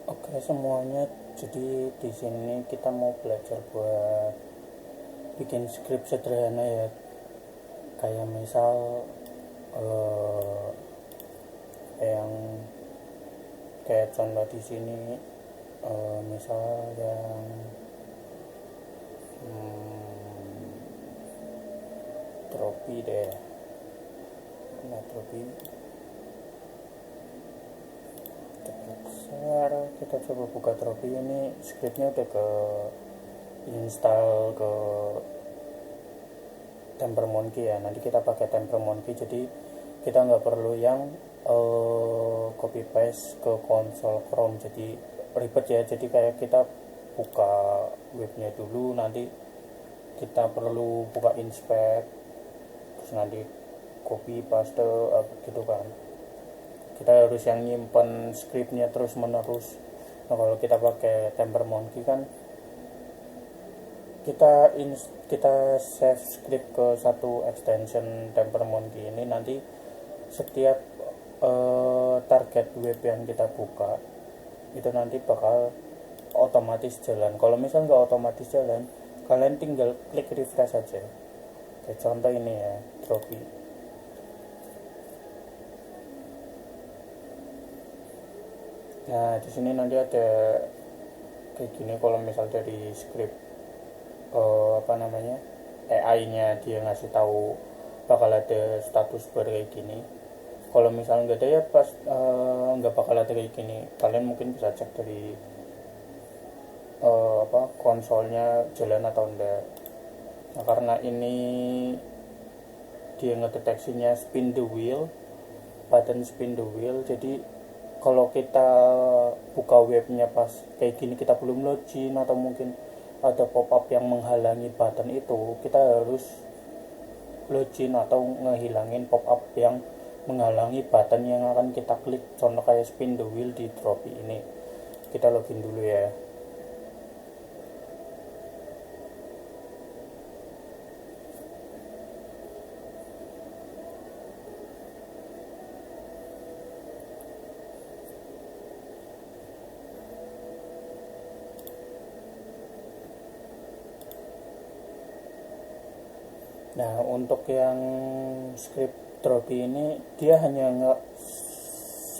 Oke semuanya, jadi di sini kita mau belajar buat bikin skrip sederhana ya, kayak misal eh, yang kayak contoh di sini, misal yang tropi deh. Nah tropi share, kita coba buka tropi. Ini skripnya udah ke install ke Tempermonkey ya. Nanti kita pakai Tempermonkey, jadi kita nggak perlu yang copy paste ke konsol Chrome, jadi ribet ya. Jadi kayak kita buka webnya dulu, nanti kita perlu buka inspect, terus nanti copy paste gitu kan. Kita harus yang nyimpen scriptnya terus menerus. Nah kalau kita pakai Tempermonkey kan kita save script ke satu extension Tempermonkey ini. Nanti setiap target web yang kita buka itu nanti bakal otomatis jalan. Kalau misal nggak otomatis jalan, kalian tinggal klik refresh aja. Kayak contoh ini ya, Tropi. Nah di sini nanti ada kayak gini. Kalau misal dari script apa namanya, AI-nya dia ngasih tahu bakal ada status bar kayak gini. Kalau misalnya nggak ada ya pas nggak bakal ada kayak gini. Kalian mungkin bisa cek dari konsolnya jalan atau enggak. Nah karena ini dia ngedeteksinya spin the wheel, button spin the wheel, jadi kalau kita buka webnya pas kayak gini kita belum login atau mungkin ada pop up yang menghalangi button itu, kita harus login atau ngehilangin pop up yang menghalangi button yang akan kita klik. Contoh kayak spin the wheel di Tropi ini, kita login dulu ya. Nah untuk yang script Tropi ini dia hanya nggak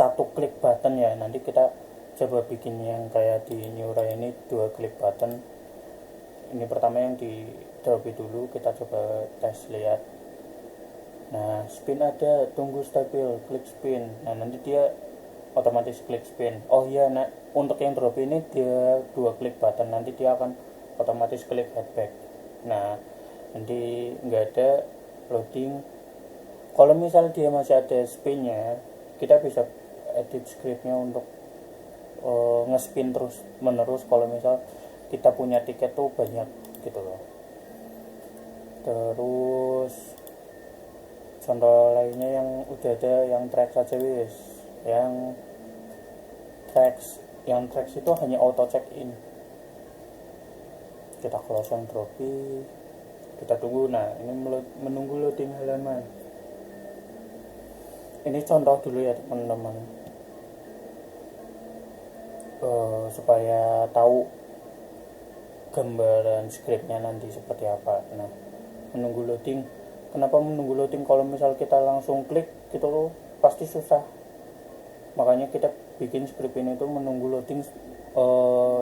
satu klik button ya. Nanti kita coba bikin yang kayak di Neura ini dua klik button. Ini pertama yang di Tropi dulu, kita coba tes lihat. Nah spin ada, tunggu stabil, klik spin. Nah nanti dia otomatis klik spin. Oh iya, nah untuk yang Tropi ini dia dua klik button, nanti dia akan otomatis klik headback. Nah nanti nggak ada loading. Kalau misal dia masih ada spinnya, kita bisa edit scriptnya untuk ngespin terus menerus. Kalau misal kita punya tiket tuh banyak gitu loh. Terus contoh lainnya yang udah ada, yang track saja wis. Yang tracks itu hanya auto check in. Kita close yang Tropi, kita tunggu. Nah ini menunggu loading halaman. Ini contoh dulu ya teman-teman, supaya tahu gambaran scriptnya nanti seperti apa. Nah menunggu loading, kenapa menunggu loading? Kalau misal kita langsung klik gitu loh pasti susah. Makanya kita bikin script ini tuh menunggu loading,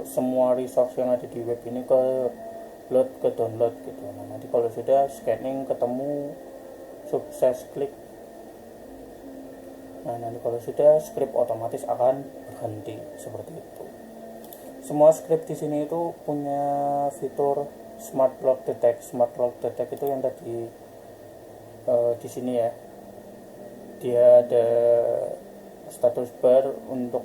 semua resource yang ada di web ini ke download gitu. Nah nanti kalau sudah scanning ketemu, sukses, klik. Nah nanti kalau sudah, script otomatis akan berhenti seperti itu. Semua script di sini itu punya fitur smart lock detect. Smart lock detect itu yang tadi di sini ya, dia ada status bar untuk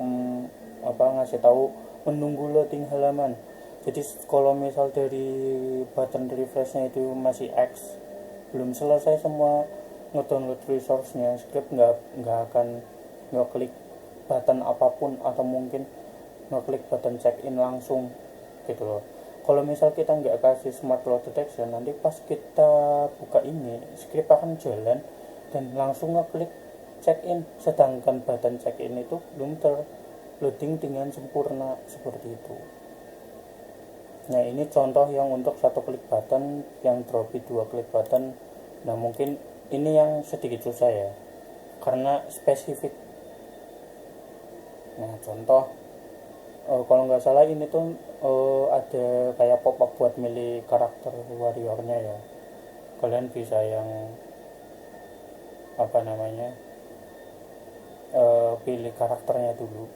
ngasih tahu menunggu loading halaman. Jadi kalau misal dari button refreshnya itu masih X, belum selesai semua ngedownload resource-nya, script nggak akan ngeklik button apapun, atau mungkin ngeklik button check in langsung gitu loh. Kalau misal kita nggak kasih smart lock detection, nanti pas kita buka ini script akan jalan dan langsung ngeklik check in, sedangkan button check in itu belum loading dengan sempurna seperti itu. Nah, ini contoh yang untuk satu klik button, yang Dropi dua klik button. Nah, mungkin ini yang sedikit susah ya, karena spesifik. Nah, contoh kalau nggak salah ini tuh ada kayak pop up buat milih karakter warriornya ya. Kalian bisa yang apa namanya pilih karakternya dulu.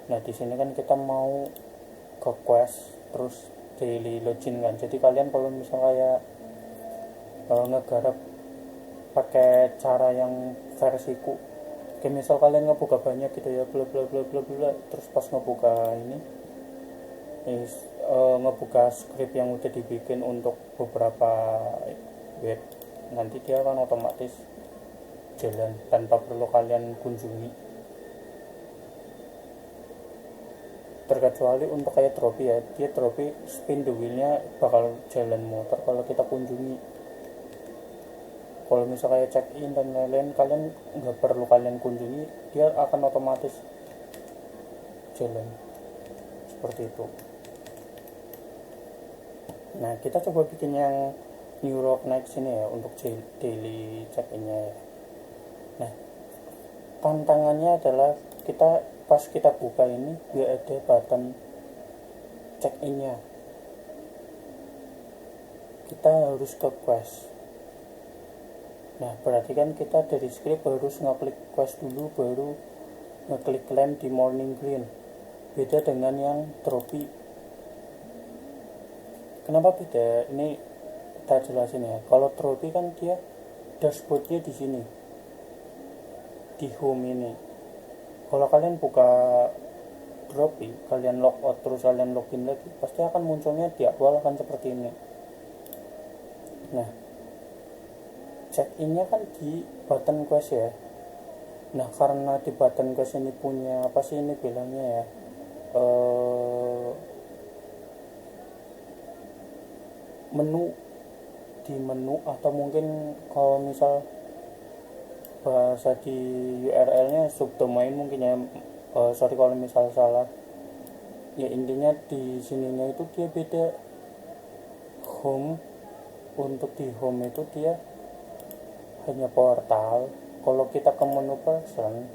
Nah, di sini kan kita mau ke quest terus daily login kan. Jadi kalian kalau misalnya kayak ngegarap pakai cara yang versiku, kayak misal kalian ngebuka banyak gitu ya, bla bla bla bla bla, terus pas ngebuka ini ngebuka script yang udah dibikin untuk beberapa web, nanti dia akan otomatis jalan tanpa perlu kalian kunjungi. Terkecuali untuk kayak Dropi ya, dia Dropi spin the wheelnya bakal jalan motor kalau kita kunjungi. Kalau misalnya kayak check in dan lain-lain, kalian nggak perlu kalian kunjungi, dia akan otomatis jalan seperti itu. Nah, kita coba bikin yang New Rock Next ini ya, untuk daily check innya ya. Nah, tantangannya adalah kita pas kita buka ini nggak ada button check innya, kita harus ke quest. Nah, berarti kan kita dari script harus ngeklik quest dulu, baru ngeklik claim di morning green. Beda dengan yang Dropi. Kenapa beda? Ini kita jelasin ya. Kalau Dropi kan dia dashboardnya di sini, di home ini. Kalau kalian buka Dropi, kalian logout terus kalian login lagi, pasti akan munculnya di awal akan seperti ini. Nah, check innya kan di button quest ya. Nah, karena di button quest ini punya apa sih ini bilangnya ya, menu, di menu, atau mungkin kalau misal bahasa di URL-nya subdomain mungkin ya, sorry kalau misal salah ya. Intinya di sininya itu dia beda. Home, untuk di home itu dia hanya portal. Kalau kita ke menu person,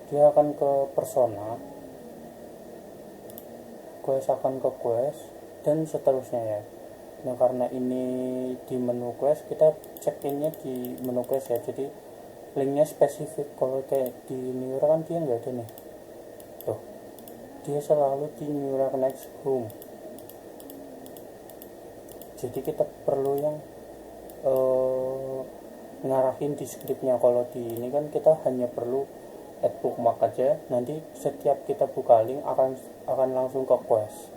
dia akan ke persona, quest akan ke quest, dan seterusnya ya. Nah, karena ini di menu quest, kita check innya di menu quest ya, jadi linknya spesifik. Kalau kayak di Neura kan dia nggak ada nih tuh, dia selalu di Neura Next Home. Jadi kita perlu yang ngarahin di scriptnya. Kalau di ini kan kita hanya perlu add bookmark aja, nanti setiap kita buka link akan langsung ke quest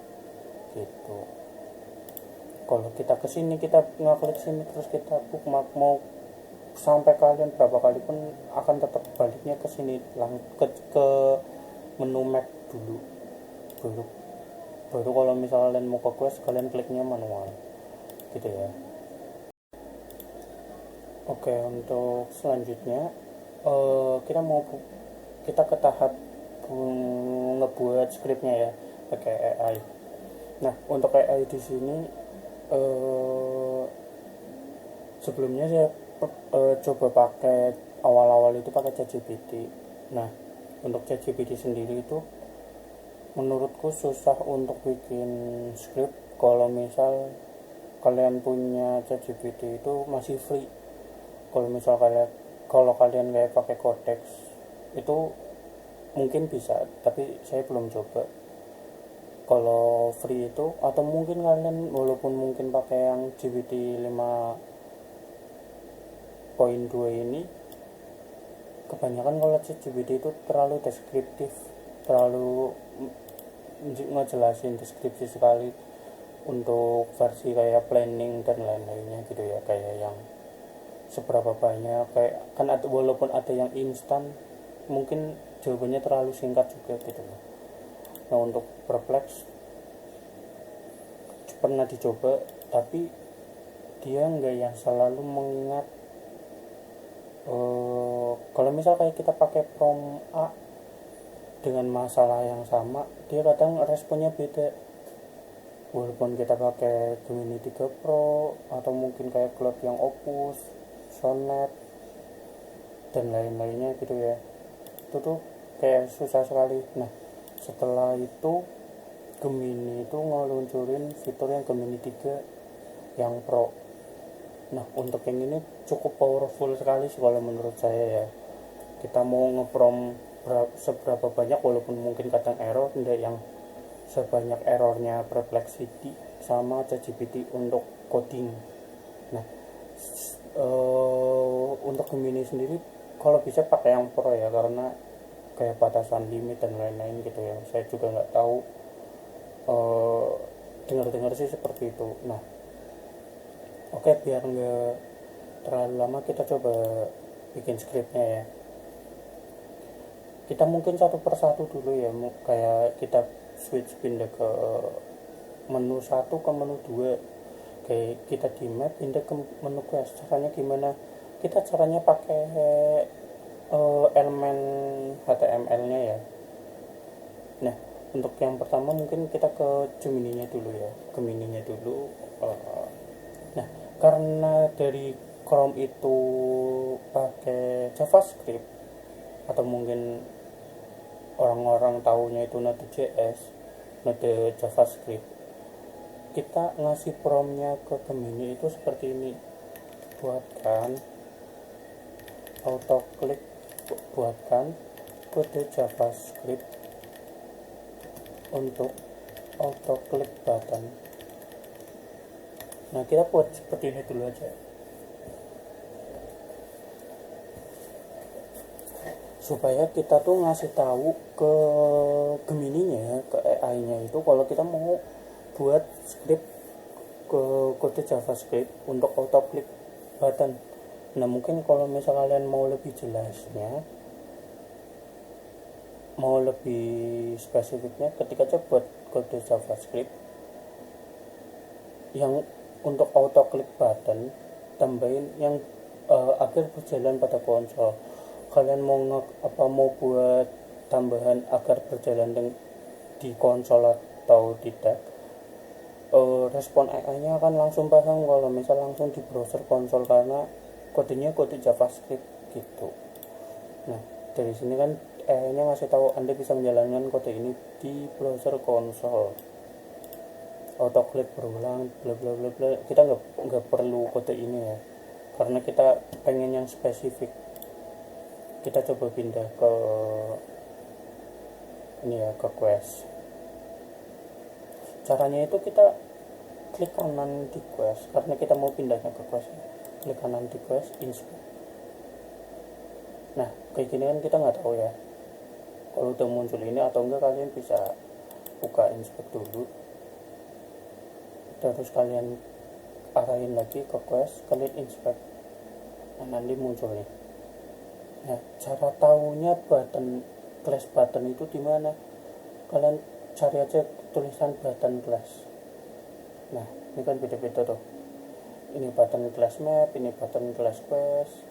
gitu. Kalau kita kesini, kita ngeklik sini terus kita bookmark, mau sampai kalian berapa kali pun akan tetap baliknya ke sini, ke menu map dulu, baru kalau misalnya kalian mau ke quest, kalian kliknya manual gitu ya. Oke, untuk selanjutnya kita ke tahap ngebuat scriptnya ya, pakai AI. Nah, untuk AI di sini sebelumnya saya coba pakai awal-awal itu pakai ChatGPT. Nah, untuk ChatGPT sendiri itu menurutku susah untuk bikin script kalau misal kalian punya ChatGPT itu masih free. Kalau kalian kayak pakai Codex itu mungkin bisa, tapi saya belum coba. Kalau free itu, atau mungkin kalian walaupun mungkin pakai yang GPT 5.2 ini, kebanyakan kalau ChatGPT itu terlalu deskriptif, terlalu ngejelasin deskripsi sekali untuk versi kayak planning dan lain-lainnya gitu ya, kayak yang seberapa banyak, kayak kan ada, walaupun ada yang instan, mungkin jawabannya terlalu singkat juga gitu loh. Nah, untuk Perplex pernah dicoba, tapi dia nggak yang selalu mengingat. Kalau misal kayak kita pakai prompt A dengan masalah yang sama dia kadang responnya beda, walaupun kita pakai Gemini 3 Pro atau mungkin kayak cloud yang Opus, Sonnet dan lain-lainnya gitu ya. Itu tuh kayak susah sekali. Nah setelah itu Gemini itu ngeluncurin fitur yang Gemini 3 yang Pro. Nah untuk yang ini cukup powerful sekali sih kalau menurut saya ya. Kita mau ngeprom seberapa banyak, walaupun mungkin kadang error, tidak yang sebanyak errornya Perplexity sama ChatGPT untuk coding. Nah untuk Gemini sendiri kalau bisa pakai yang Pro ya, karena kayak batasan limit dan lain-lain gitu ya, saya juga nggak tahu, dengar-dengar sih seperti itu. Nah oke, biar nggak terlalu lama kita coba bikin skripnya ya. Kita mungkin satu persatu dulu ya, kayak kita switch pindah ke menu 1 ke menu 2, kayak kita di map pindah ke menu quest. Caranya gimana? Kita caranya pakai elemen HTML nya ya. Nah untuk yang pertama mungkin kita ke Gemini nya dulu ya, Gemini nya dulu. Nah karena dari Chrome itu pakai JavaScript, atau mungkin orang-orang tahunya itu Node.js, Node JavaScript, kita ngasih promptnya ke Gemini itu seperti ini: buatkan autoclick, buatkan kode JavaScript untuk autoclick button. Nah kita buat seperti ini dulu aja supaya kita tuh ngasih tahu ke Gemini-nya, ke AI-nya itu kalau kita mau buat script ke kode JavaScript untuk autoclick button. Nah mungkin kalau misal kalian mau lebih jelasnya, mau lebih spesifiknya, ketika coba buat kode JavaScript yang untuk autoclick button, tambahin yang agar berjalan pada konsol. Kalian mau mau buat tambahan agar berjalan di konsol atau tidak, respon AI-nya akan langsung paham kalau misal langsung di browser konsol, karena kodenya kode JavaScript gitu. Nah dari sini kan AI-nya ngasih tahu Anda bisa menjalankan kode ini di browser konsol, autoclick berulang bla bla bla bla. Kita nggak perlu kode ini ya, karena kita pengen yang spesifik. Kita coba pindah ke ini ya, ke quest. Caranya itu kita klik kanan di quest, karena kita mau pindahnya ke quest. Klik kanan di quest, inspect. Nah kayak gini kan kita nggak tahu ya kalau udah muncul ini atau enggak. Kalian bisa buka inspect dulu, terus kalian arahin lagi ke quest, kalian inspect. Nah nanti muncul nih. Nah cara tahunya class button itu di mana? Kalian cari aja tulisan button class. Nah ini kan beda-beda tuh. Ini button class map, ini button class quest,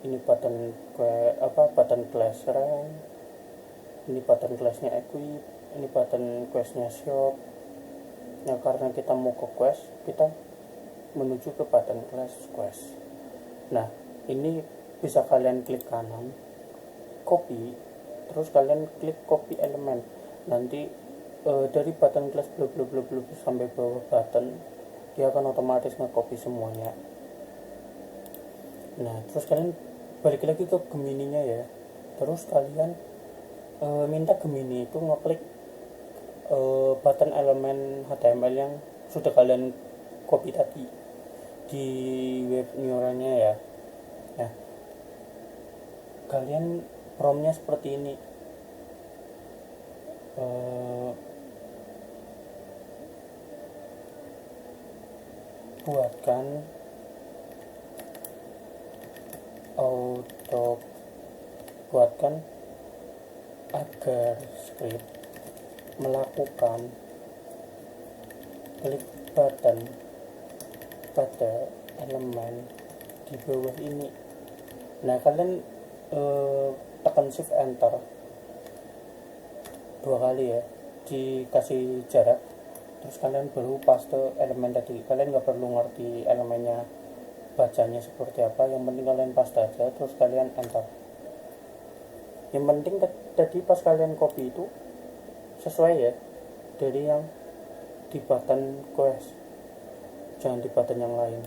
ini button button class rank, ini button classnya equip, ini button questnya shop. Nah karena kita mau ke quest, kita menuju ke button class quest. Nah ini bisa kalian klik kanan, copy, terus kalian klik copy elemen. Nanti dari button class blub sampai bawah button, dia akan otomatis nge-copy semuanya. Nah terus kalian balik lagi ke Gemini-nya ya, terus kalian minta Gemini itu ngeklik button elemen HTML yang sudah kalian copy tadi di web Neuranya ya. Nah kalian promptnya seperti ini: buatkan agar script melakukan klik button pada elemen di bawah ini. Nah kalian tekan shift enter, 2 kali ya, dikasih jarak, terus kalian baru paste elemen tadi. Kalian nggak perlu ngerti elemennya bacanya seperti apa, yang penting kalian paste aja terus kalian enter. Yang penting tadi pas kalian copy itu sesuai ya dari yang di button quest, jangan di button yang lain.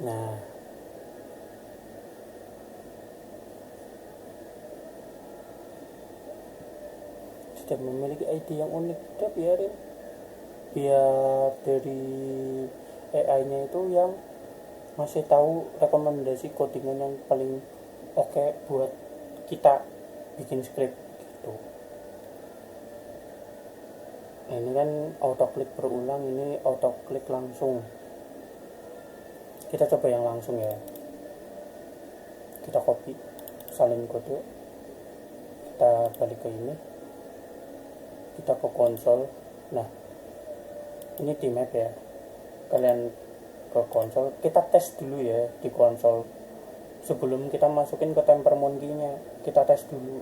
Nah, sudah memiliki ID yang unik, udah biarin, biar dari AI-nya itu yang masih tahu rekomendasi codingan yang paling oke buat kita bikin script gitu. Nah, ini kan auto klik berulang, ini auto klik langsung. Kita coba yang langsung ya. Kita copy, salin kode, kita balik ke ini, kita ke konsol. Nah, ini di map ya, kalian ke konsol, kita tes dulu ya di konsol sebelum kita masukin ke tempermonkey nya. Kita tes dulu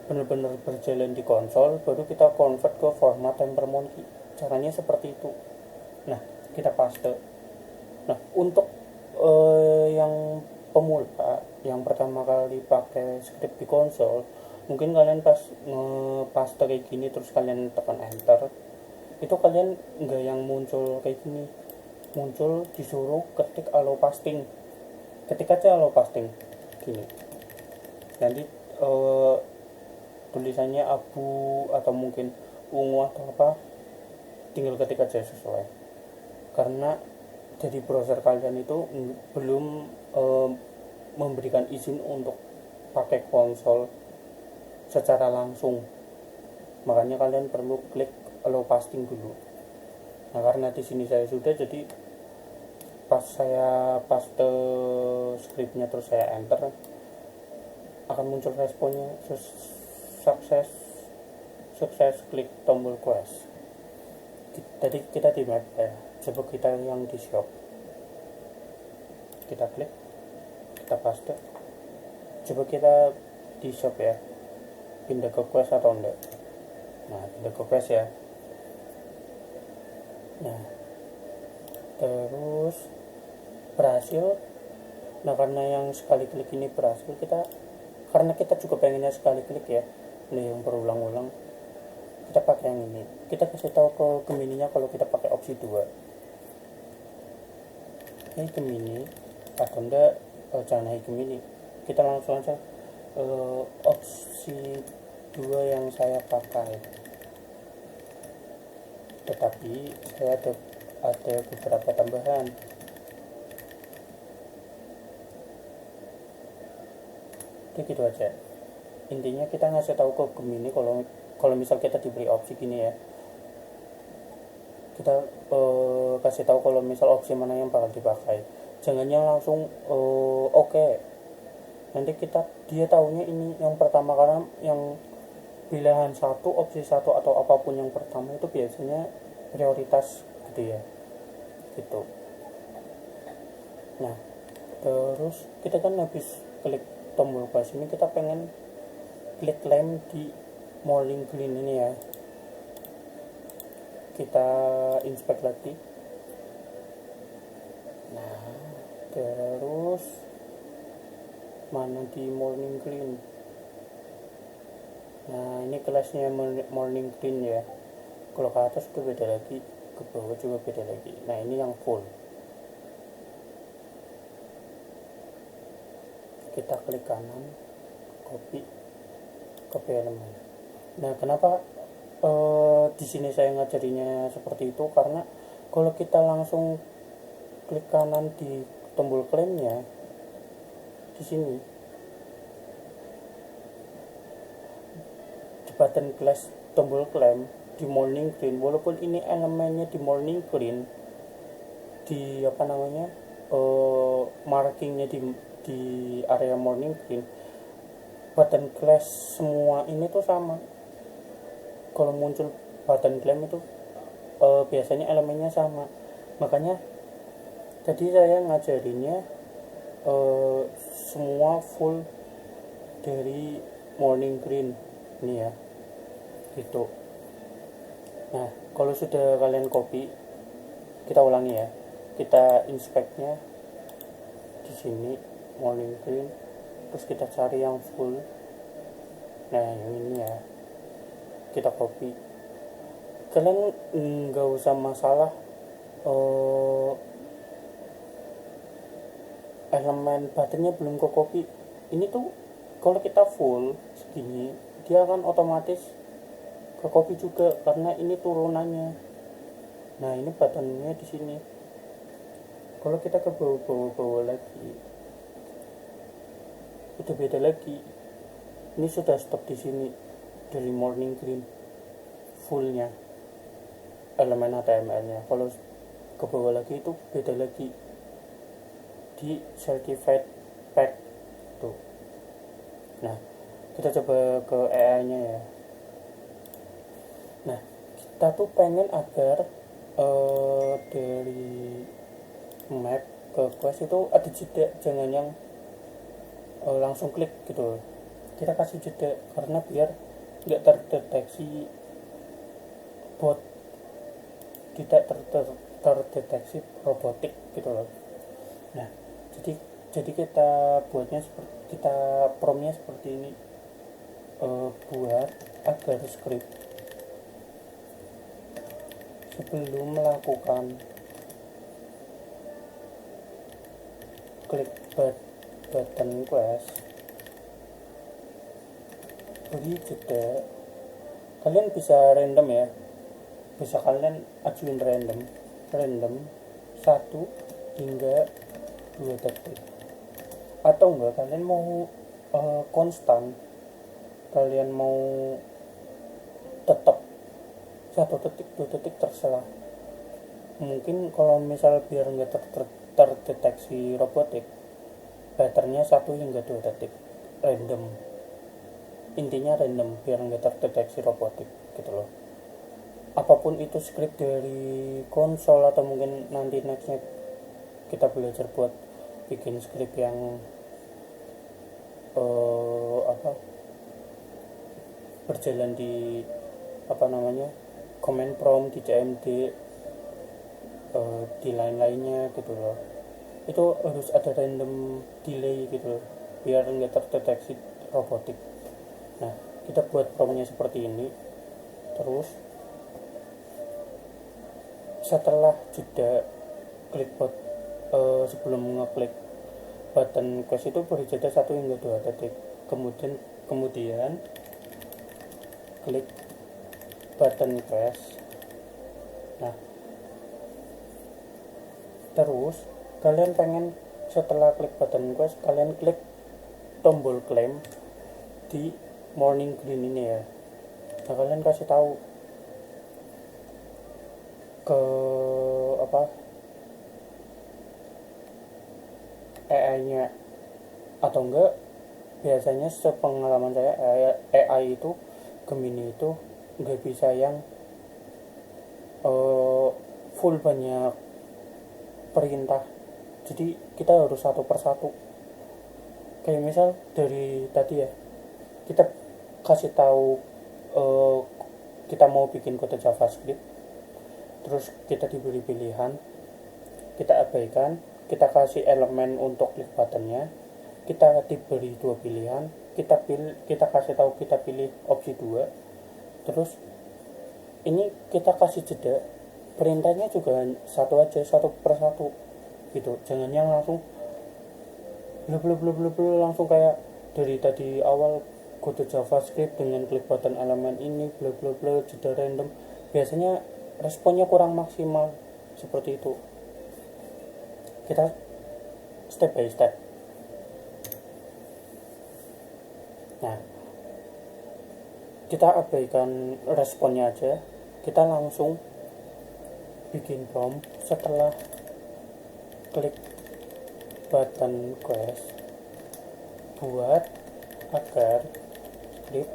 bener-bener berjalan di konsol, baru kita convert ke format tempermonkey. Caranya seperti itu. Nah, kita paste. Nah, untuk yang pemula yang pertama kali pakai script di konsol, mungkin kalian pas paste kayak gini terus kalian tekan enter, itu kalian nggak yang muncul kayak gini, muncul disuruh ketik allow pasting. Ketik aja allow pasting gini, nanti tulisannya abu atau mungkin ungu atau apa, tinggal ketik aja sesuai. Karena dari browser kalian itu belum memberikan izin untuk pakai konsol secara langsung, makanya kalian perlu klik allow pasting dulu. Nah, karena di sini saya sudah, jadi pas saya paste scriptnya terus saya enter, akan muncul responnya sukses klik tombol quest. Tadi kita di map ya, coba kita yang di shop, kita klik, kita paste, coba kita di shop ya, pindah ke quest atau enggak. Nah, pindah ke quest ya. Nah, terus berhasil. Nah, karena yang sekali klik ini berhasil, karena kita juga pengennya sekali klik ya, ini yang berulang-ulang, kita pakai yang ini. Kita kasih tahu ke Gemini-nya kalau kita pakai opsi 2. Ini Gemini atau enggak, jangan hai Gemini, kita langsung aja opsi 2 yang saya pakai. Tetapi saya ada beberapa tambahan. Itu gitu aja. Intinya kita ngasih tahu ke Gemini kalau misal kita diberi opsi gini ya, kita kasih tahu kalau misal opsi mana yang bakal dipakai. Jangan yang langsung oke. Nanti dia tahunya ini yang pertama, karena yang pilihan satu, opsi satu atau apapun yang pertama itu biasanya prioritas gitu ya, gitu. Nah, terus kita kan habis klik tombol quest ini, kita pengen klik lem di morning green ini ya. Kita inspect lagi. Nah, terus mana di morning green. Nah, ini kelasnya morning green ya. Kalau ke atas itu beda lagi, ke bawah juga beda lagi. Nah, ini yang full. Kita klik kanan, copy elemen. Nah, kenapa di sini saya ngajarinya seperti itu? Karena kalau kita langsung klik kanan di tombol klaimnya, di sini di button class tombol klaim di morning green, walaupun ini elemennya di morning green, di apa namanya markingnya di area morning green, button class semua ini tuh sama. kalau muncul button claim itu biasanya elemennya sama. Makanya tadi saya ngajarinnya semua full dari morning green ini ya, gitu. Nah, kalau sudah kalian copy, kita ulangi ya, kita inspeknya di sini morning green, terus kita cari yang full. Nah, yang ini ya, kita copy. Kalian nggak usah masalah elemen buttonnya belum ke copy. Ini tuh kalau kita full segini, dia akan otomatis ke copy juga karena ini turunannya. Nah, ini buttonnya di sini. Kalau kita ke bawah lagi, udah beda lagi. Ini sudah stop di sini dari morning green fullnya elemen HTML-nya. Kalau ke bawah lagi itu beda lagi di certified pack tuh. Nah, kita coba ke AI-nya ya. Nah, kita tuh pengen agar dari map ke quest itu ada jeda, jangan yang langsung klik gitu. Kita kasih jeda karena biar nggak terdeteksi bot, tidak terdeteksi robotik gitu loh. Nah, jadi kita buatnya seperti, kita promptnya seperti ini, buat agar script sebelum melakukan klik button quest beri jeda. Kalian bisa random ya, bisa kalian ajuin random 1 hingga 2 detik, atau enggak kalian mau konstan, kalian mau tetap 1 detik 2 detik terserah. Mungkin kalau misal biar enggak terdeteksi robotik, patternnya 1 hingga 2 detik random, intinya random biar enggak terdeteksi robotik gitu loh. Apapun itu script dari konsol atau mungkin nanti nextnya kita belajar buat bikin script yang berjalan di command prompt, di CMD, di lain-lainnya gitu loh. Itu harus ada random delay gitu loh biar nggak terdeteksi robotik. Nah, kita buat promptnya seperti ini. Terus setelah jeda klik sebelum ngeklik button quest itu beri jeda 1 hingga 2 detik, kemudian klik button quest. Nah, terus kalian pengen setelah klik button quest, kalian klik tombol claim di morning green ini ya. Nah, kalian kasih tahu ke AI-nya, atau enggak biasanya sepengalaman saya AI itu Gemini itu nggak bisa yang full banyak perintah, jadi kita harus satu persatu. Kayak misal dari tadi ya, kita kasih tahu kita mau bikin kode JavaScript, terus kita diberi pilihan, kita abaikan, kita kasih elemen untuk klik buttonnya, kita diberi 2 pilihan, kita kasih tahu kita pilih opsi 2, terus ini kita kasih jeda, perintahnya juga satu aja, 1 per 1 gitu, jangan yang langsung langsung kayak dari tadi awal kode JavaScript dengan klik button elemen ini jeda random, biasanya responnya kurang maksimal seperti itu. Kita step by step. Nah, kita abaikan responnya aja, kita langsung bikin prompt setelah klik button quest buat agar script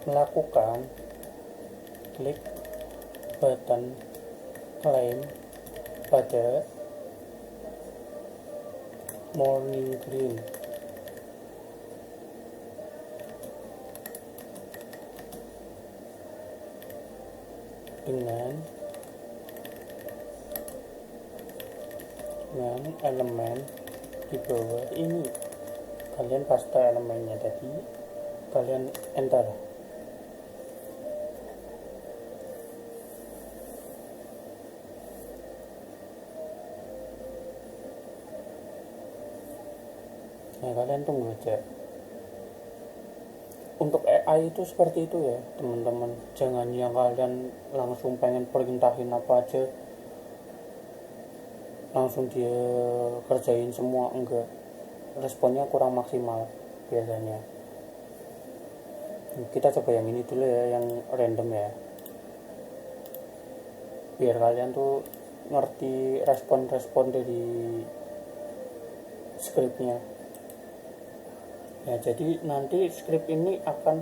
melakukan klik button claim pada morning green. Dengan elemen di bawah ini, kalian paste elemennya tadi, kalian enter. Nah, kalian tunggu aja. Untuk AI itu seperti itu ya teman-teman, jangan yang kalian langsung pengen perintahin apa aja langsung dia kerjain semua, enggak, responnya kurang maksimal biasanya. Kita coba yang ini dulu ya, yang random ya, biar kalian tuh ngerti respon-respon dari skripnya ya. Jadi nanti skrip ini akan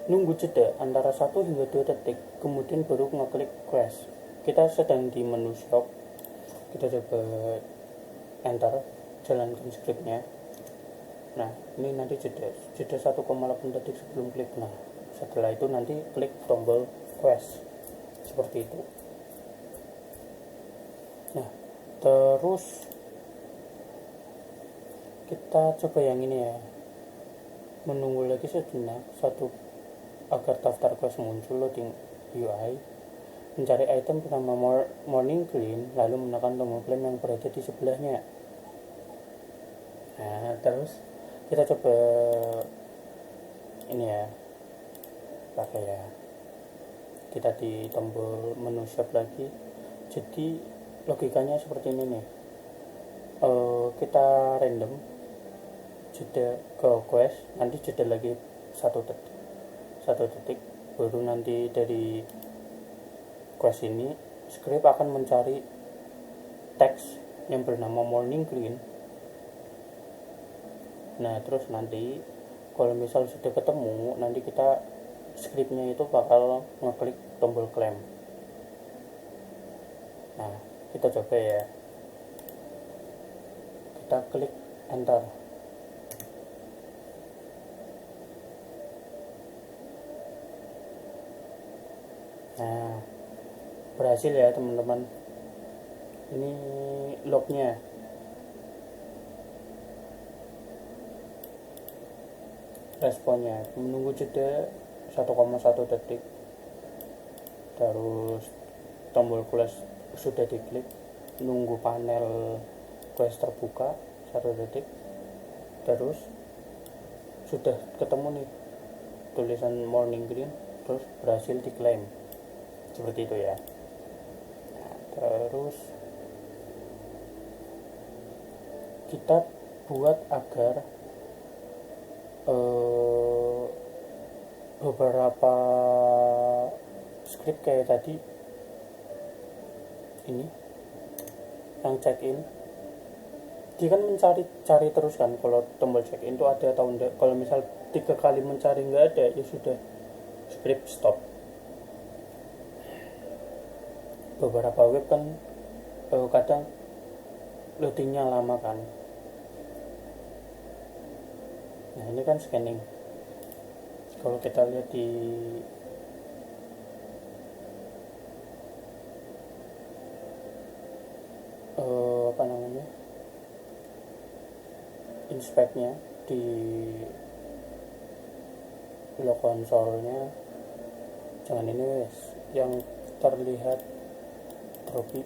nunggu jeda antara 1 hingga 2 detik, kemudian baru ngeklik quest. Kita sedang di menu shop, kita coba enter, jalankan skripnya. Nah, ini nanti jeda 1,8 detik sebelum klik. Nah, setelah itu nanti klik tombol quest seperti itu. Nah, terus kita coba yang ini ya, menunggu lagi sejenak agar daftar quest muncul. Loading UI, mencari item bernama morning clean, lalu menekan tombol claim yang berada di sebelahnya. Nah, terus kita coba ini ya, pakai ya, kita di tombol menu shop lagi. Jadi logikanya seperti ini nih, kita random jeda ke quest, nanti jeda lagi 1 detik, baru nanti dari quest ini script akan mencari teks yang bernama morning clean. Nah, terus nanti kalau misal sudah ketemu, nanti kita scriptnya itu bakal ngeklik tombol claim. Nah, kita coba ya, kita klik enter. Nah, berhasil ya teman-teman, ini lognya. Responnya menunggu jeda 1,1 detik, terus tombol quest sudah diklik, nunggu panel quest terbuka 1 detik, terus sudah ketemu nih tulisan morning green, terus berhasil diklaim seperti itu ya. Nah, terus kita buat agar beberapa script kayak tadi ini yang check in, dia kan cari terus kan kalau tombol check in itu ada atau enggak. Kalau misal 3 kali mencari nggak ada, ya sudah, script stop. Beberapa web kan kadang loadingnya lama kan. Nah, ini kan scanning. Kalau kita lihat di apa namanya, inspeknya di log konsolnya, jangan ini wes yang terlihat tropi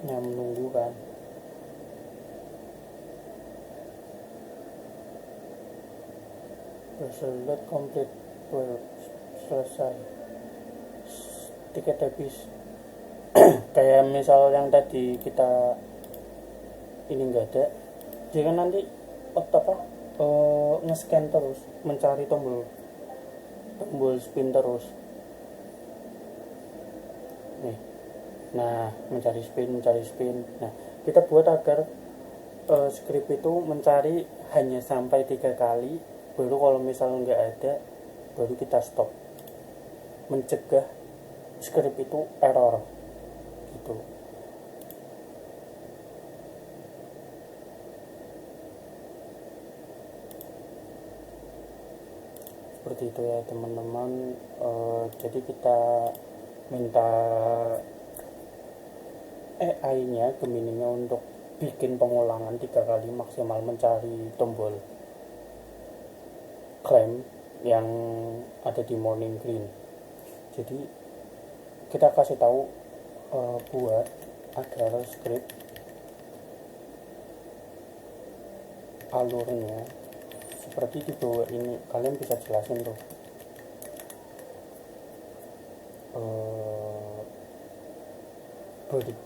yang menunggu kan. Select complete, selesai, tiket habis. Kayak misal yang tadi kita ini enggak ada, dia kan nanti nge-scan terus, mencari tombol spin terus nih. Nah, mencari spin. Nah, kita buat agar script itu mencari hanya sampai 3 kali, baru kalau misalnya nggak ada baru kita stop, mencegah script itu error gitu. Seperti itu ya teman-teman. Jadi kita minta AI-nya, Gemini-nya untuk bikin pengulangan 3 kali maksimal mencari tombol claim yang ada di morning green. Jadi kita kasih tahu buat agar script alurnya seperti di bawah ini. Kalian bisa jelasin tuh body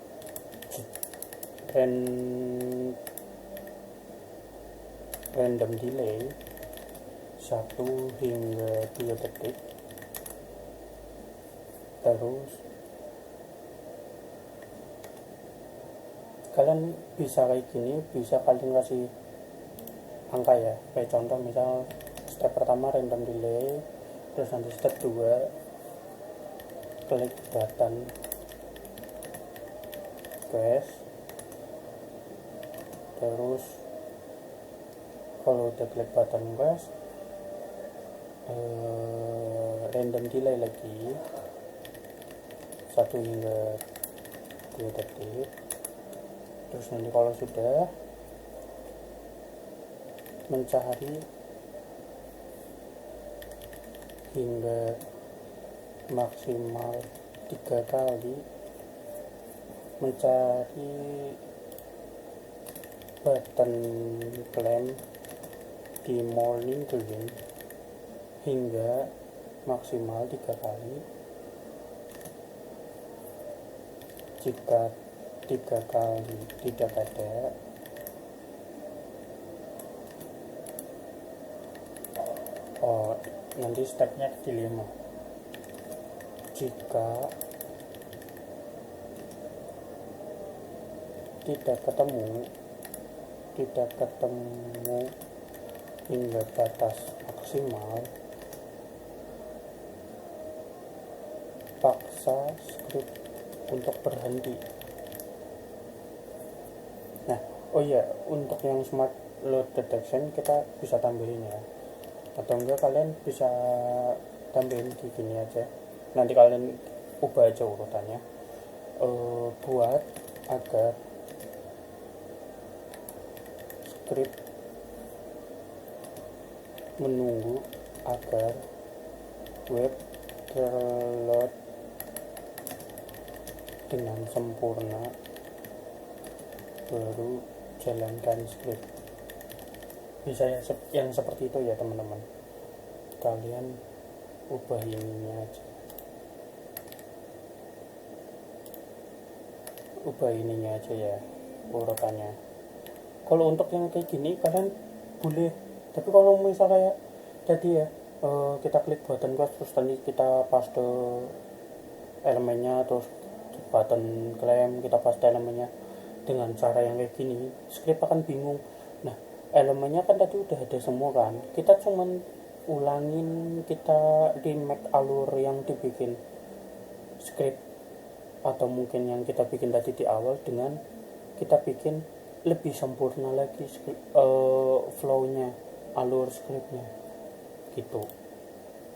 random delay 1 hingga 2 detik, terus kalian bisa kayak gini, bisa kalian kasih angka ya, kayak contoh misal step pertama random delay, terus nanti step 2 klik button quest, terus kalau udah klik button quest random delay lagi 1 hingga 2 detik, terus nanti kalau sudah mencari hingga maksimal 3 kali mencari button claim di morning green hingga maksimal 3 kali. Jika 3 kali tidak ada, nanti stepnya di 5. Jika tidak ketemu hingga batas maksimal, paksa script untuk berhenti. Nah, oh iya, untuk yang smart load detection kita bisa tambahin ya, atau enggak kalian bisa tambahin di gini aja, nanti kalian ubah aja urutannya, buat agar script menunggu agar web terload dengan sempurna baru jalankan script. Bisa yang seperti itu ya teman-teman, kalian ubah ininya aja, ya urutannya. Kalau untuk yang kayak gini kalian boleh, tapi kalau misal kayak tadi ya, kita klik button quest terus tadi kita paste elemennya, terus button claim kita paste elemennya dengan cara yang kayak gini, script akan bingung. Nah, elemennya kan tadi udah ada semua kan, kita cuman ulangin, kita remake alur yang dibikin script atau mungkin yang kita bikin tadi di awal dengan kita bikin lebih sempurna lagi flow-nya, alur scriptnya gitu.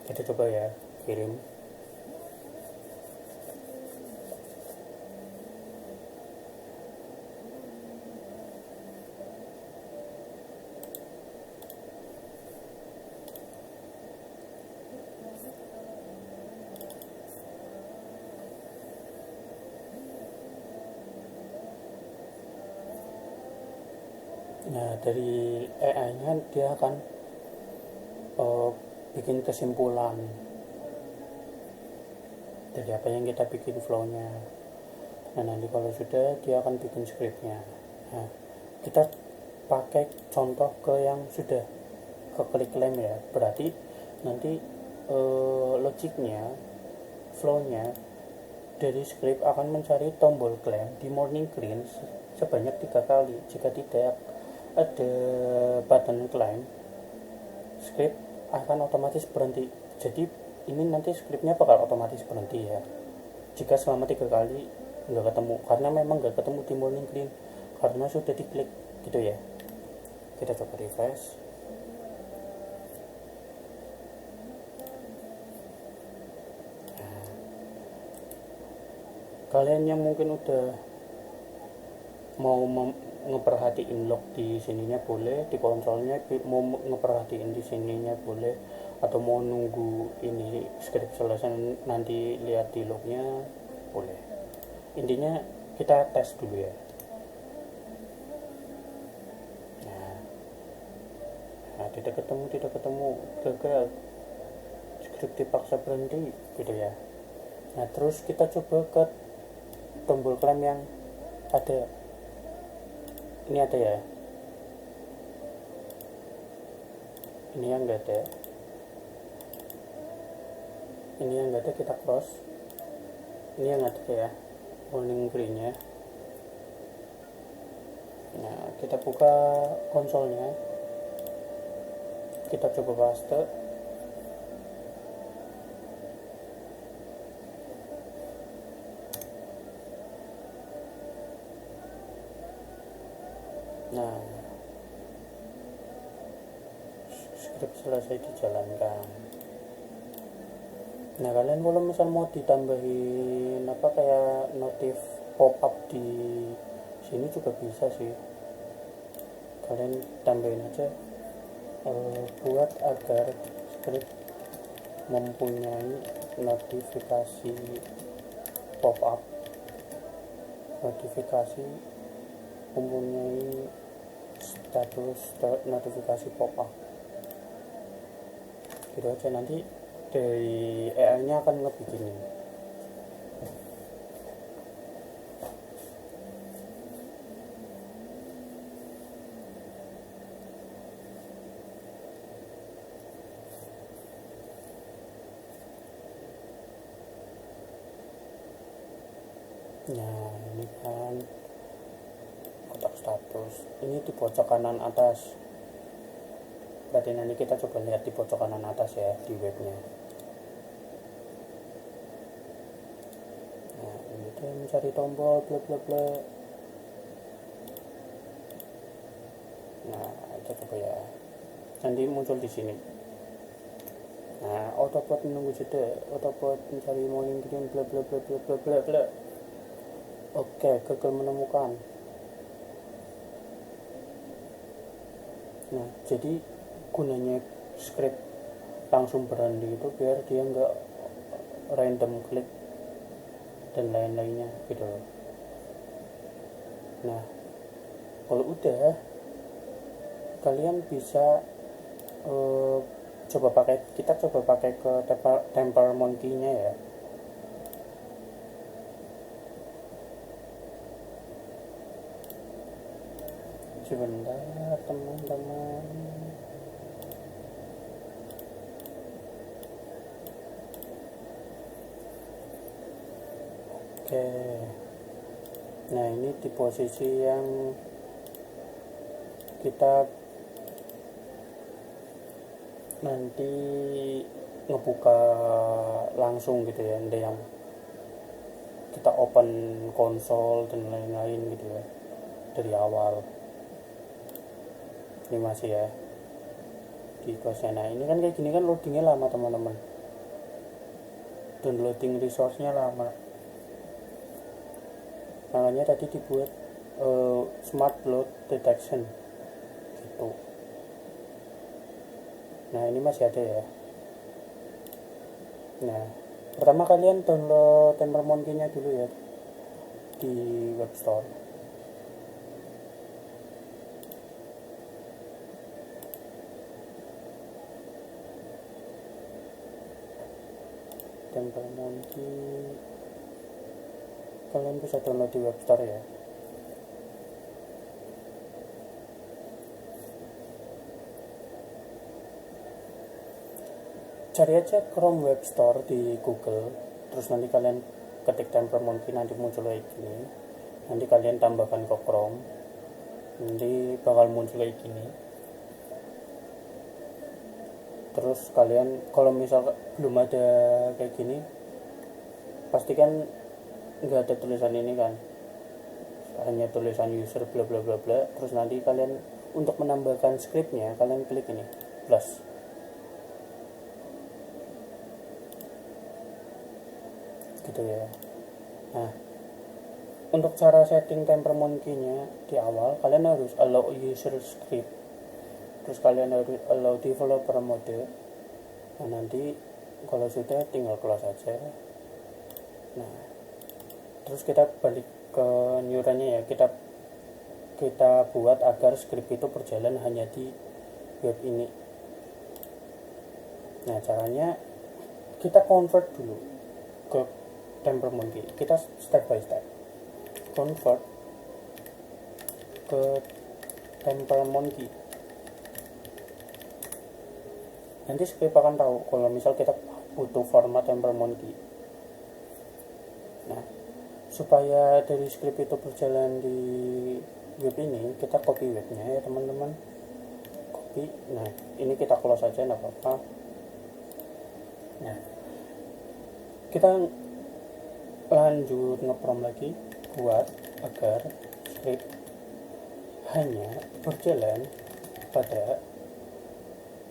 Kita coba ya kirim. Nah, dari AI-nya dia akan bikin kesimpulan dari apa yang kita bikin flow-nya. Nah, nanti kalau sudah dia akan bikin scriptnya. Nah, kita pakai contoh ke yang sudah ke klik claim ya, berarti nanti logiknya, flow-nya dari script akan mencari tombol claim di morning green sebanyak 3 kali. Jika tidak ada button claim script akan otomatis berhenti. Jadi ini nanti scriptnya bakal otomatis berhenti ya jika selama 3 kali nggak ketemu, karena memang nggak ketemu di morning clean karena sudah diklik gitu ya. Kita coba refresh. Nah, kalian yang mungkin udah mau ngeperhatiin log di sininya boleh, di konsolnya mau ngeperhatiin di sininya boleh, atau mau nunggu ini script selesai nanti lihat di lognya boleh. Intinya kita tes dulu ya. Nah, tidak ketemu gagal, script dipaksa berhenti gitu ya. Nah terus kita coba ke tombol klaim yang ada, ini ada ya, ini yang enggak ada, ini yang enggak ada, kita cross, ini yang ada ya warning green-nya. Nah kita buka konsolnya, kita coba paste. Nah script selesai dijalankan. Nah kalian kalau misal mau ditambahin apa kayak notif pop up di sini juga bisa sih, kalian tambahin aja buat agar script mempunyai notifikasi pop up, notifikasi mempunyai status notifikasi pop up gitu aja, nanti dari AI nya akan ngebikinin. Nah ini kan kotak status, ini di pojok kanan atas. Berarti nanti kita coba lihat di pojok kanan atas ya di webnya. Nah ini dia mencari tombol bla bla bla. Nah kita coba ya, nanti muncul di sini. Nah autopilot menunggu jeda, autopilot mencari morning green bla bla bla bla bla bla bla. Oke, gagal menemukan. Nah jadi gunanya script langsung berhenti itu biar dia nggak random klik dan lain-lainnya gitu. Nah kalau udah, kalian bisa kita coba pakai ke temper monkey nya ya. Sebentar teman-teman. Oke. Nah ini di posisi yang kita nanti ngebuka langsung gitu ya, ada yang kita open konsol dan lain-lain gitu ya dari awal. Ini masih ya di kosnya. Nah ini kan kayak gini kan loadingnya lama teman-teman, downloading resource-nya lama, makanya tadi dibuat smart load detection gitu. Nah ini masih ada ya. Nah pertama kalian download temper monkey nya dulu ya di web store. Temper monkey kalian bisa download di web store ya. Cari aja Chrome Web Store di Google, terus nanti kalian ketik temper monkey, nanti muncul kayak gini. Nanti kalian tambahkan ke Chrome, nanti bakal muncul kayak gini. Terus kalian kalau misal belum ada kayak gini, pastikan nggak ada tulisan ini kan, hanya tulisan user bla bla bla bla. Terus nanti kalian untuk menambahkan scriptnya kalian klik ini plus, gitu ya. Nah, untuk cara setting temperament key-nya di awal kalian harus allow user script, terus kalian harus allow developer mode. Nah, nanti kalau sudah tinggal close aja. Nah, terus kita balik ke neuronnya ya, kita buat agar script itu berjalan hanya di web ini. Nah, caranya kita convert dulu ke temperament key. Kita step by step convert ke temperament key. Nanti script akan tahu kalau misal kita butuh format temperament key. Nah, supaya dari script itu berjalan di web ini, kita copy webnya ya teman-teman. Copy. Nah, ini kita close aja, nggak apa-apa. Nah, kita lanjut ngeprompt lagi buat agar script hanya berjalan pada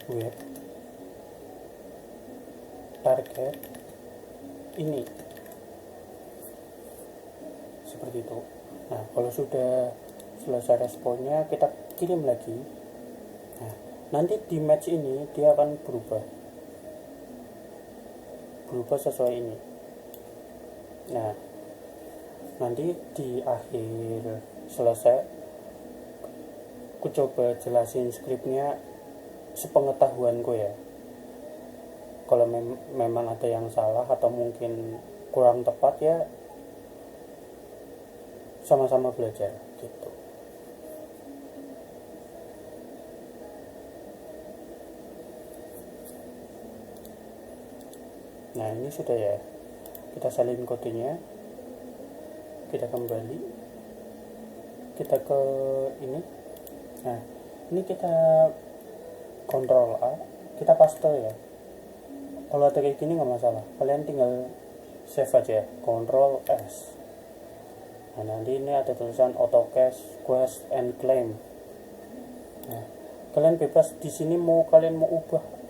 web target ini, seperti itu. Nah, kalau sudah selesai responnya kita kirim lagi. Nah, nanti di match ini dia akan berubah sesuai ini. Nah, nanti di akhir selesai aku coba jelasin scriptnya sepengetahuanku ya. Kalau memang ada yang salah atau mungkin kurang tepat ya sama-sama belajar gitu. Nah, ini sudah ya, kita salin kodenya, kita kembali, kita ke ini. Nah, ini kita Ctrl A, kita paste ya. Kalau ada kayak gini nggak masalah, kalian tinggal save aja, Ctrl S. Nah, nanti ini ada tulisan AutoCache Quest and Claim. Nah, kalian bebas di sini kalian mau ubah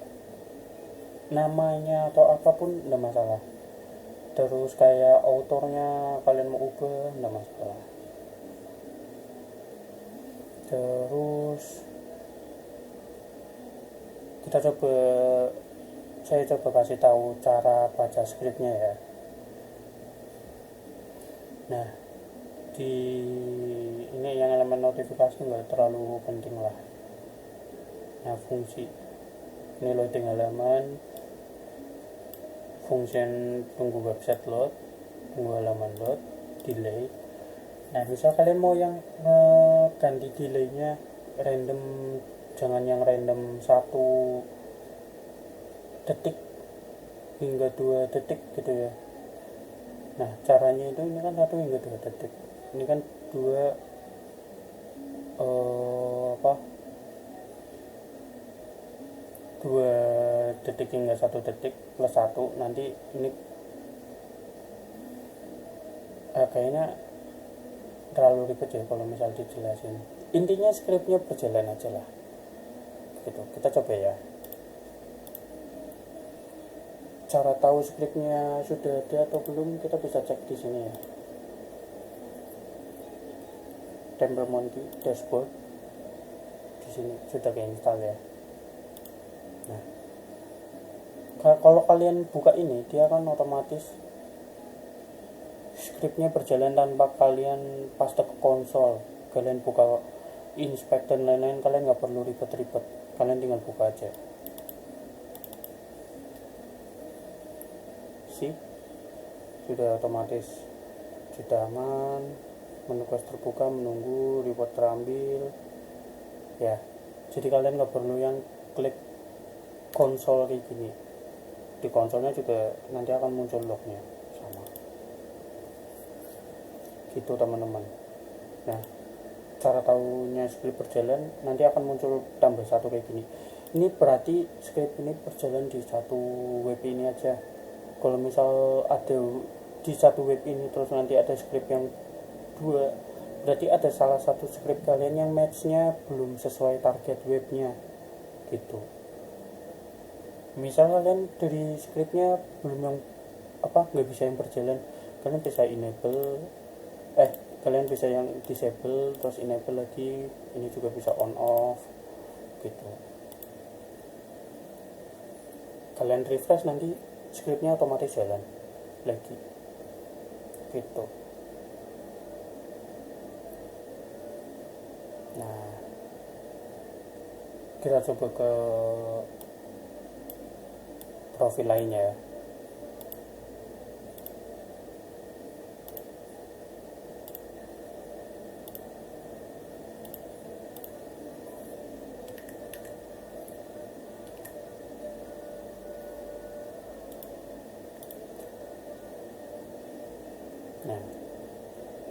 namanya atau apapun nggak masalah. Terus kayak autornya kalian mau ubah nggak masalah. Terus saya coba kasih tahu cara baca scriptnya ya. Nah, di ini yang elemen notifikasi nggak terlalu penting lah. Nah, fungsi ini loading halaman, function tunggu website load, tunggu halaman load, delay. Nah, misal kalian mau yang ganti delaynya random, jangan yang random 1 detik hingga 2 detik gitu ya. Nah, caranya itu ini kan 1 hingga 2 detik, ini kan 2 detik hingga 1 detik plus 1. Nanti ini kayaknya terlalu ribet ya kalau misal dijelasin. Intinya scriptnya berjalan aja lah gitu. Kita coba ya. Cara tahu scriptnya sudah ada atau belum kita bisa cek di sini ya. Temperament key dashboard, di sini sudah keinstall ya. Nah, kalau kalian buka ini dia akan otomatis scriptnya berjalan tanpa kalian paste ke konsol. Kalian buka inspect dan lain-lain, kalian nggak perlu ribet-ribet, kalian tinggal buka aja. Sudah otomatis, sudah aman, menu quest terbuka, menunggu, report terambil ya. Jadi kalian nggak perlu yang klik konsol kayak gini. Di konsolnya juga nanti akan muncul lognya sama gitu teman-teman. Nah, cara tahunya script berjalan nanti akan muncul tambah 1 kayak gini. Ini berarti script ini berjalan di satu web ini aja. Kalau misal ada di satu web ini terus nanti ada script yang dua, berarti ada salah satu script kalian yang matchnya belum sesuai target webnya gitu. Misal kalian dari scriptnya belum yang nggak bisa yang berjalan, kalian bisa enable kalian bisa yang disable terus enable lagi, ini juga bisa on off gitu. Kalian refresh nanti scriptnya otomatis jalan lagi gitu. Nah, kita coba ke profil lainnya ya. Nah,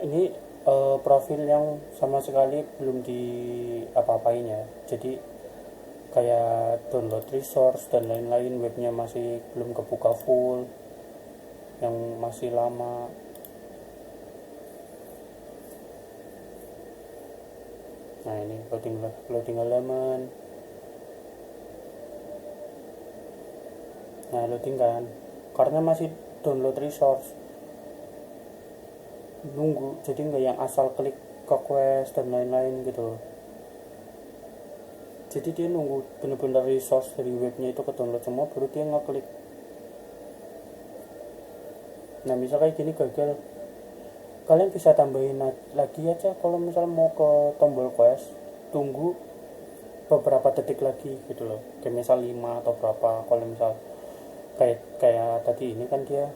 ini profil yang sama sekali belum di apa-apain ya. Jadi kayak download resource dan lain-lain, webnya masih belum kebuka full, yang masih lama. Nah, ini loading halaman. Nah, loading kan karena masih download resource, nunggu, jadi nggak yang asal klik ke quest dan lain-lain gitu. Jadi dia nunggu bener-bener resource dari webnya itu ke download semua baru dia ngeklik. Nah, misal kayak gini gagal, kalian bisa tambahin lagi aja. Kalau misal mau ke tombol quest, tunggu beberapa detik lagi gitu loh, kayak misal 5 atau berapa. Kalau misal kayak tadi ini kan dia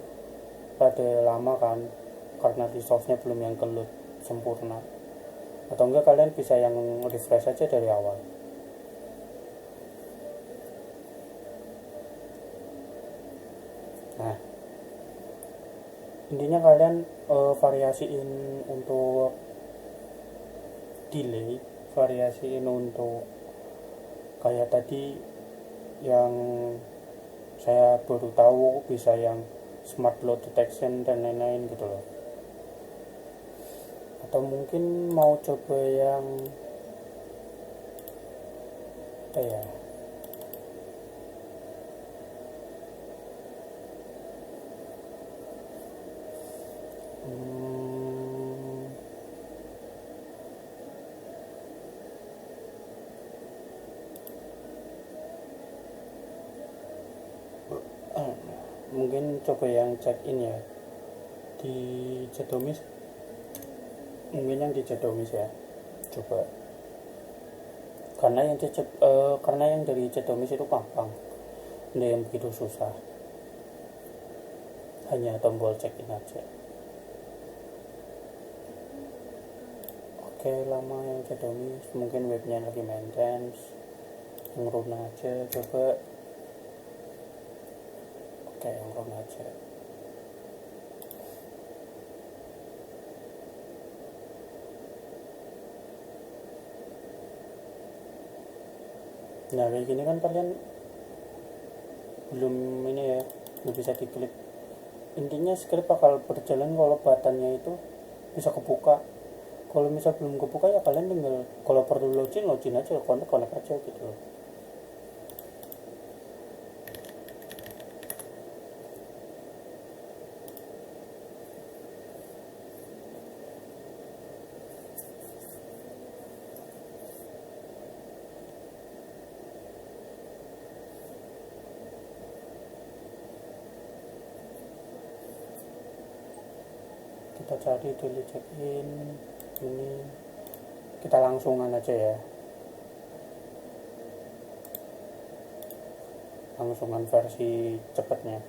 pada lama kan karena resource-nya belum yang keload sempurna. Atau enggak kalian bisa yang refresh aja dari awal. Nah, intinya kalian variasiin untuk delay, variasiin untuk kayak tadi yang saya baru tahu bisa yang smart load detection dan lain-lain gitu loh. Atau mungkin mau coba yang hmm, mungkin coba yang check in ya di Jedomis, mungkin yang di Jedomis ya coba, karena yang dari Jedomis itu gampang, tidak yang begitu susah, hanya tombol check in aja. Oke, lama yang Jedomis, mungkin webnya lagi maintenance, yang run aja coba. Oke, yang run aja. Nah, kayak gini kan kalian belum ini ya, belum bisa diklik. Intinya script bakal berjalan kalau buttonnya itu bisa kebuka. Kalau misal belum kebuka ya kalian tinggal kalau perlu login aja, connect aja gitu. Kita cari daily check in, ini kita langsungan aja ya, langsungan versi cepatnya.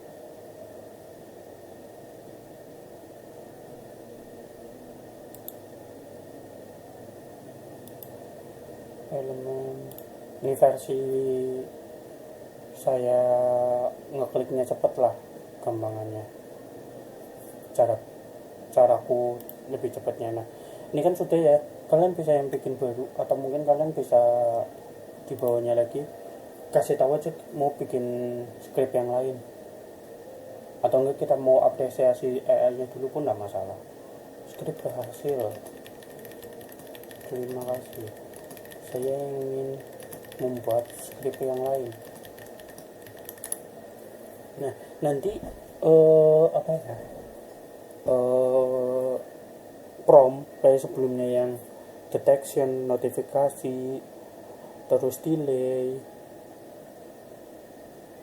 Elemen ini versi saya ngekliknya cepet lah, gampangannya, caraku lebih cepatnya. Nah, ini kan sudah ya, kalian bisa yang bikin baru atau mungkin kalian bisa di bawahnya lagi kasih tahu aja mau bikin script yang lain, atau enggak kita mau apresiasi AI nya dulu pun enggak masalah. Script berhasil, terima kasih, saya ingin membuat script yang lain. Nah nanti apa ya, prompt kayak sebelumnya yang detection, notifikasi, terus delay,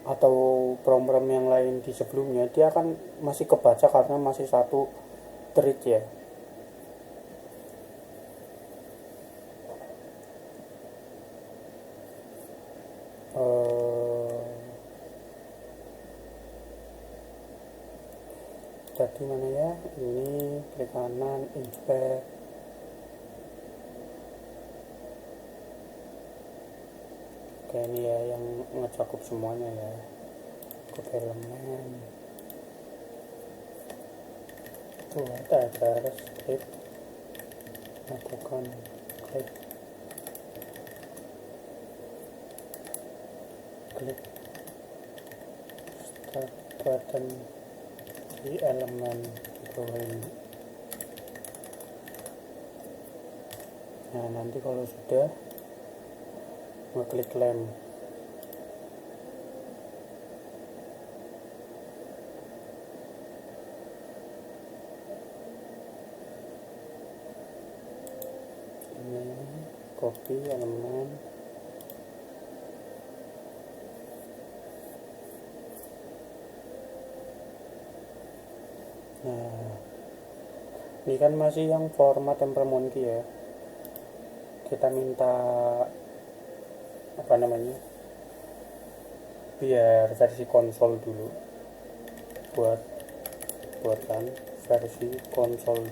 atau prompt yang lain di sebelumnya, dia akan masih kebaca karena masih satu thread ya. Tadi mana ya, ini klik kanan inspect, kayak ini ya yang ngecakup semuanya ya, ke elemen tuh ada script, lakukan klik start button di elemen drawing. Nah nanti kalau sudah ngeklik lamp, ini copy elemen, nah ini kan masih yang format TempleMonkey ya, kita minta apa namanya, biar versi konsol dulu, buatkan versi konsol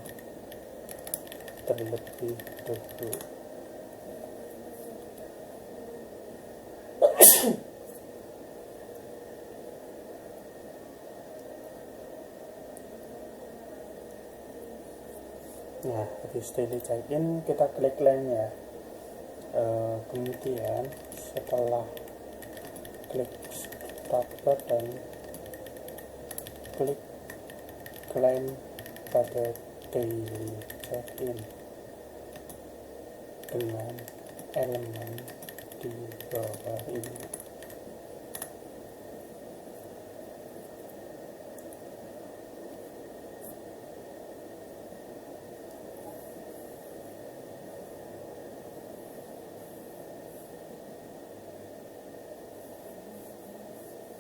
terlebih dahulu. Nah habis daily check-in kita klik lainnya, kemudian setelah klik start button, klik claim pada daily check-in dengan elemen di bawah ini.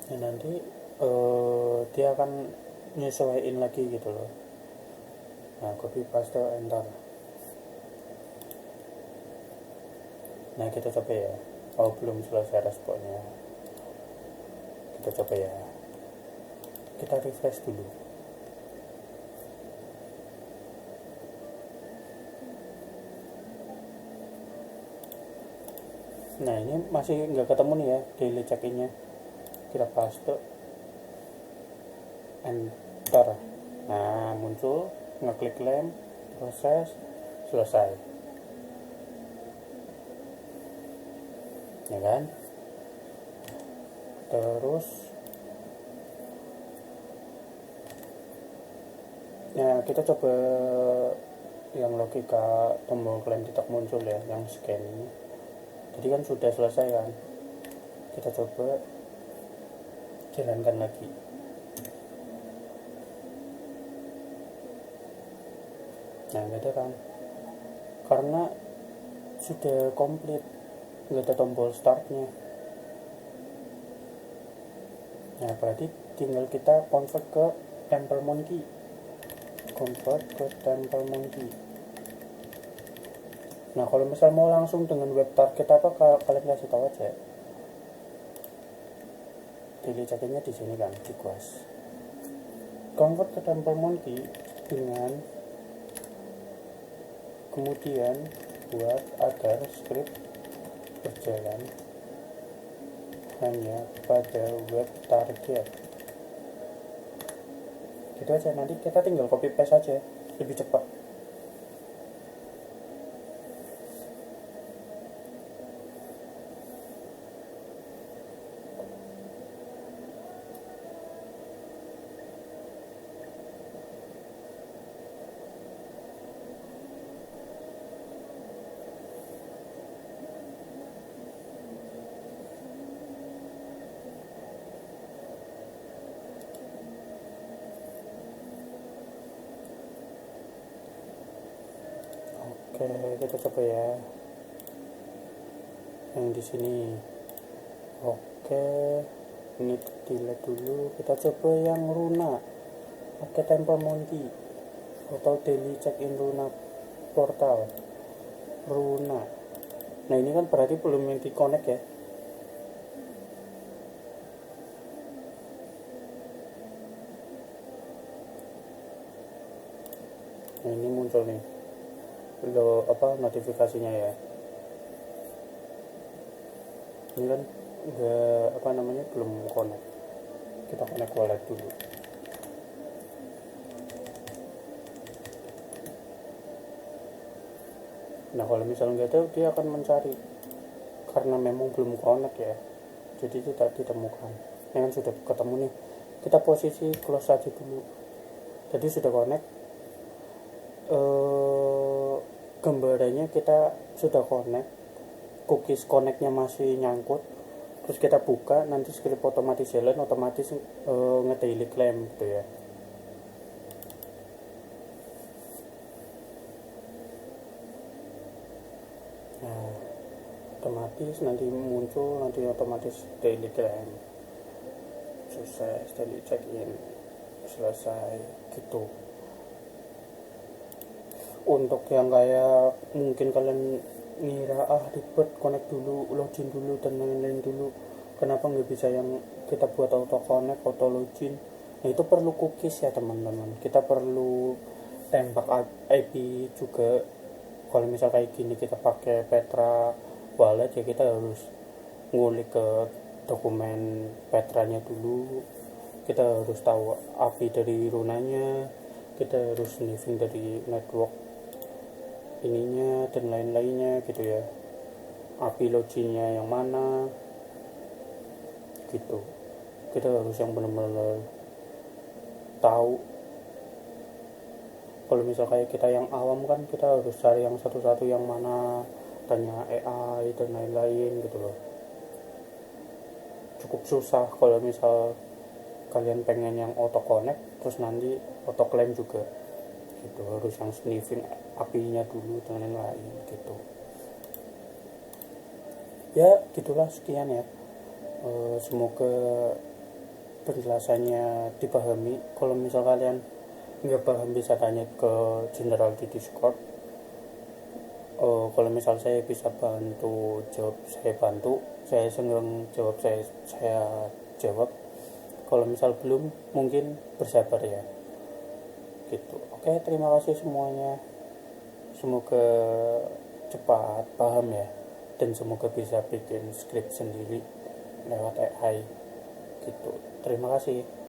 Nah, nanti dia akan nyesuaiin lagi gitu loh. Nah copy paste enter. Nah kita coba ya. Oh belum selesai responnya, kita coba ya, kita refresh dulu. Nah ini masih nggak ketemu nih ya daily check-innya. Kita paste enter. Nah muncul, ngeklik lamp, proses, selesai ya kan. Terus ya kita coba yang logika tombol klaim tidak muncul ya, yang scan ini. Jadi kan sudah selesai kan, kita coba jalankan lagi. Nah nggak ada kan, karena sudah komplit, nggak ada tombol startnya. Nah berarti tinggal kita convert ke TempleMonkey, Nah kalau misal mau langsung dengan web target apa, kalian kasih tahu aja. Daily check-innya di sini kan, di quest. Convert ke TempleMonkey dengan kemudian buat agar script berjalan hanya pada web target. Gitu aja, nanti kita tinggal copy paste aja, lebih cepat. Oke, kita coba ya yang di sini. Oke, ini delete dulu. Kita coba yang Runa pakai Temple Monty atau daily check in Runa portal Runa. Nah ini kan berarti belum yang di connect ya. Nah ini muncul nih lo notifikasinya ya. Ini kan enggak belum connect. Kita connect wallet dulu. Nah kalau misalnya nggak ada, dia akan mencari karena memang belum connect ya, jadi tidak ditemukan. Ini kan sudah ketemu nih, kita posisi close saja dulu. Jadi sudah connect, gambarannya kita sudah connect, cookies connectnya masih nyangkut. Terus kita buka, nanti script otomatis jalan, otomatis nge-daily claim gitu ya. Nah otomatis nanti muncul, nanti otomatis daily claim sukses, daily check in selesai gitu. Untuk yang kayak mungkin kalian ngira ribet, connect dulu, login dulu dan lain-lain dulu, kenapa nggak bisa yang kita buat auto connect, auto login? Nah itu perlu cookies ya teman-teman, kita perlu tembak IP juga. Kalau misal kayak gini kita pakai Petra wallet ya, kita harus ngulik ke dokumen Petranya dulu, kita harus tahu API dari runanya, kita harus sniffing dari network ininya dan lain-lainnya gitu ya, API loginnya yang mana gitu. Kita harus yang benar-benar tahu. Kalau misal kayak kita yang awam kan, kita harus cari yang satu-satu yang mana, tanya AI dan lain-lain gitu loh. Cukup susah kalau misal kalian pengen yang auto connect terus nanti auto claim juga gitu, harus yang sniffing API-nya dulu dan lain-lain gitu ya. Gitulah, sekian ya. Semoga penjelasannya dipahami. Kalau misal kalian nggak paham bisa tanya ke general di Discord. Kalau misal saya bisa bantu jawab, saya bantu. Saya senang jawab, saya jawab. Kalau misal belum, mungkin bersabar ya gitu. Oke, terima kasih semuanya, semoga cepat paham ya, dan semoga bisa bikin script sendiri lewat AI gitu. Terima kasih.